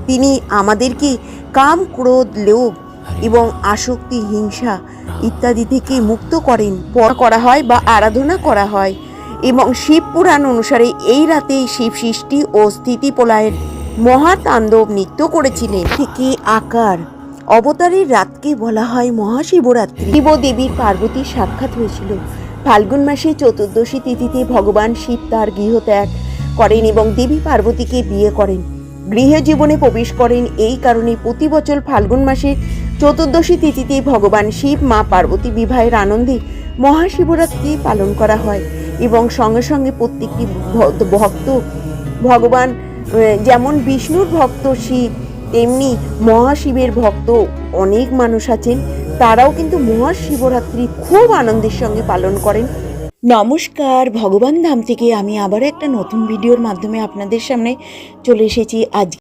তিনি আমাদেরকে কাম, ক্রোধ, লোভ এবং আসক্তি, হিংসা ইত্যাদি থেকে মুক্ত করেন। করা হয় বা আরাধনা করা হয় এবং শিব পুরাণ অনুসারে এই রাতেই শিব সৃষ্টি ও স্থিতিপ্রলয়ের মহাতাণ্ডব নৃত্য করেছিলেন। থেকে আকার অবতারের রাতকে বলা হয় মহাশিবরাত্রি। শিব ও দেবীর পার্বতীর সাক্ষাৎ হয়েছিল ফাল্গুন মাসে চতুর্দশী তিথিতে। ভগবান শিব তার গৃহত্যাগ করেন এবং দেবী পার্বতীকে বিয়ে করেন, গৃহ জীবনে প্রবেশ করেন। এই কারণে প্রতি বছর ফাল্গুন মাসের চতুর্দশী তিথিতে ভগবান শিব মা পার্বতী বিবাহের আনন্দে মহাশিবরাত্রি পালন করা হয় এবং সঙ্গে সঙ্গে প্রত্যেকটি ভক্ত ভগবান যেমন বিষ্ণুর ভক্ত শিব, তেমনি মহাশিবের ভক্ত অনেক মানুষ আছেন, তারাও কিন্তু মহাশিবরাত্রি খুব আনন্দের সঙ্গে পালন করেন। নমস্কার, ভগবান ধাম থেকে আমি আবার একটা নতুন ভিডিওর মাধ্যমে আপনাদের সামনে চলে এসেছি। আজ